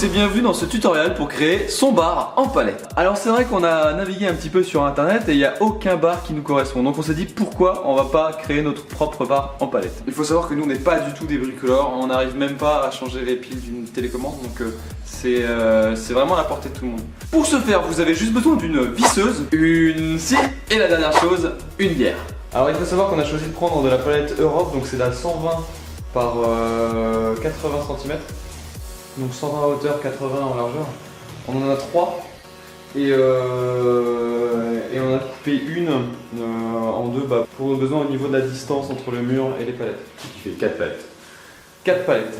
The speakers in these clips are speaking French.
tous et bienvenue dans ce tutoriel pour créer son bar en palette. Alors c'est vrai qu'on a navigué un petit peu sur internet et il n'y a aucun bar qui nous correspond. Donc on s'est dit pourquoi on va pas créer notre propre bar en palette. Il faut savoir que nous on n'est pas du tout des bricoleurs, on n'arrive même pas à changer les piles d'une télécommande, donc c'est vraiment à la portée de tout le monde. Pour ce faire vous avez juste besoin d'une visseuse, une scie et la dernière chose, une bière. Alors il faut savoir qu'on a choisi de prendre de la palette Europe, donc c'est la 120 par 80 cm. Donc 120 en hauteur, 80 en largeur. On en a 3 et on a coupé une en deux pour nos besoins au niveau de la distance entre le mur et les palettes. Qui fait 4 palettes. 4 palettes.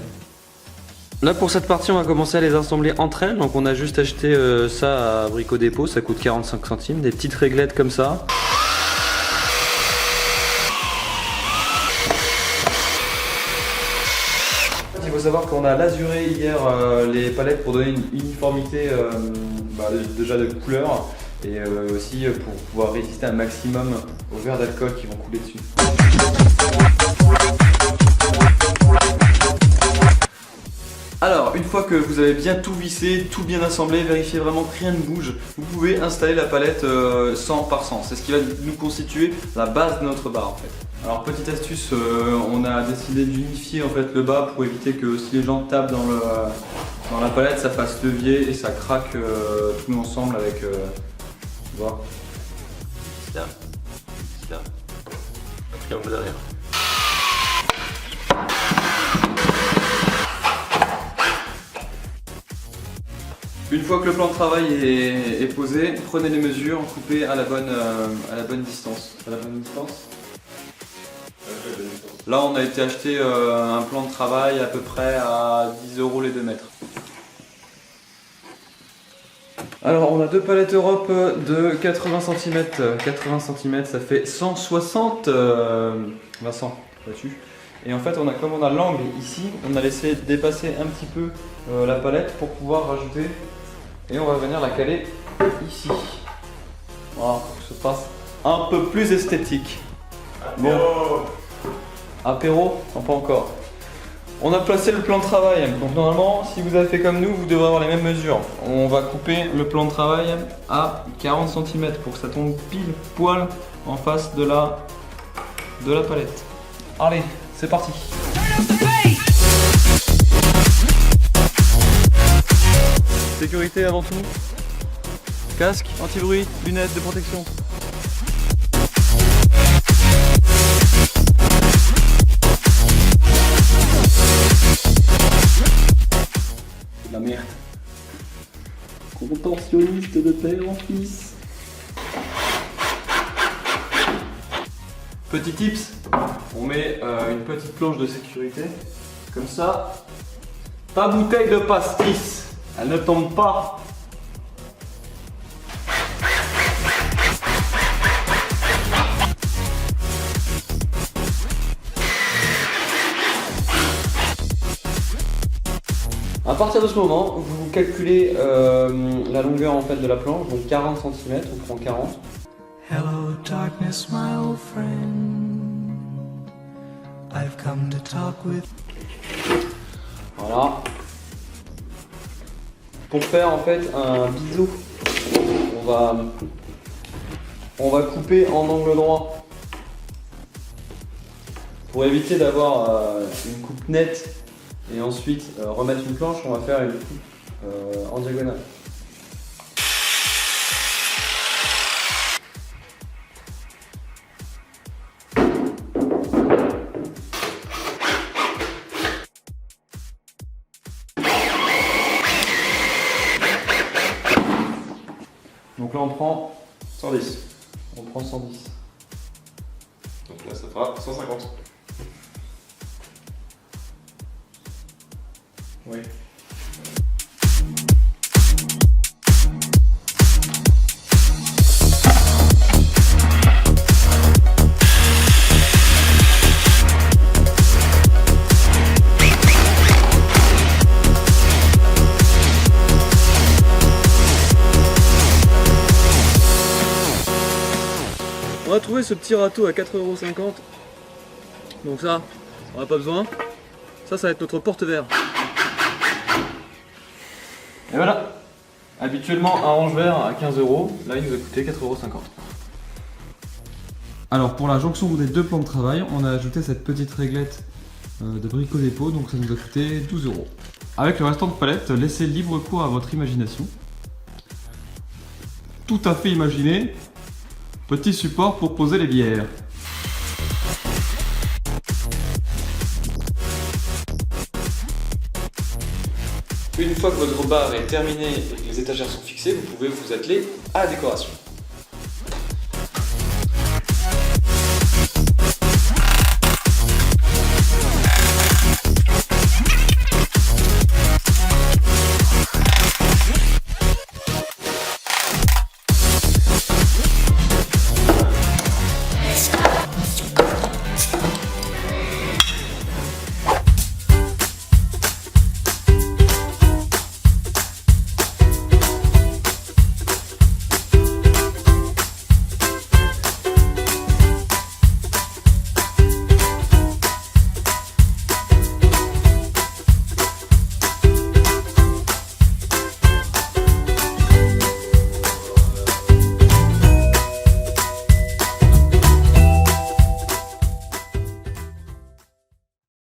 Là pour cette partie on va commencer à les assembler entre elles. Donc on a juste acheté ça à Brico Dépôt, ça coûte 45 centimes. Des petites réglettes comme ça. Il faut savoir qu'on a lasuré hier les palettes pour donner une uniformité déjà de couleur et aussi pour pouvoir résister un maximum aux verres d'alcool qui vont couler dessus. Alors, une fois que vous avez bien tout vissé, tout bien assemblé, vérifiez vraiment que rien ne bouge, vous pouvez installer la palette 100 par 100. C'est ce qui va nous constituer la base de notre bar en fait. Alors petite astuce, on a décidé d'unifier en fait le bas pour éviter que si les gens tapent dans la palette, ça fasse levier et ça craque tout ensemble avec. Tu vois. C'est là. C'est là. Et on va derrière. Une fois que le plan de travail est posé, prenez les mesures, coupez à la bonne distance. À la bonne distance. Là on a été acheter un plan de travail à peu près à 10 € les 2 mètres. Alors on a deux palettes Europe de 80 cm. 80 cm ça fait 160 Vincent, là-dessus. Et en fait comme on a l'angle ici, on a laissé dépasser un petit peu la palette pour pouvoir rajouter. Et on va venir la caler ici. Voilà, pour que ce fasse un peu plus esthétique. Bon. Apéro? Non, pas encore. On a placé le plan de travail. Donc normalement, si vous avez fait comme nous, vous devrez avoir les mêmes mesures. On va couper le plan de travail à 40 cm pour que ça tombe pile poil en face de la palette. Allez, c'est parti. Sécurité avant tout. Casque, anti-bruit, lunettes de protection. La merde. Contentionniste de père en fils. Petit tips, on met une petite planche de sécurité. Comme ça. Ta bouteille de pastis, elle ne tombe pas. À partir de ce moment, vous calculez la longueur en fait de la planche, donc 40 cm, on prend 40. Hello darkness my old friend, I've come to talk with. Voilà. Pour faire en fait un biseau, on va couper en angle droit pour éviter d'avoir une coupe nette. Et ensuite, remettre une planche, on va faire une coupe en diagonale. Donc là on prend 110. On prend 110. Donc là ça fera 150. Oui. On a trouvé ce petit râteau à 4,50 €. Donc ça, on n'a pas besoin. Ça va être notre porte-verre. Et voilà. Habituellement un range vert à 15 €, là il nous a coûté 4,50 €. Alors pour la jonction des deux plans de travail, on a ajouté cette petite réglette de Brico Dépôt, donc ça nous a coûté 12 €. Avec le restant de palette, laissez libre cours à votre imagination. Tout à fait imaginé, petit support pour poser les bières. Une fois que votre bar est terminé et que les étagères sont fixées, vous pouvez vous atteler à la décoration.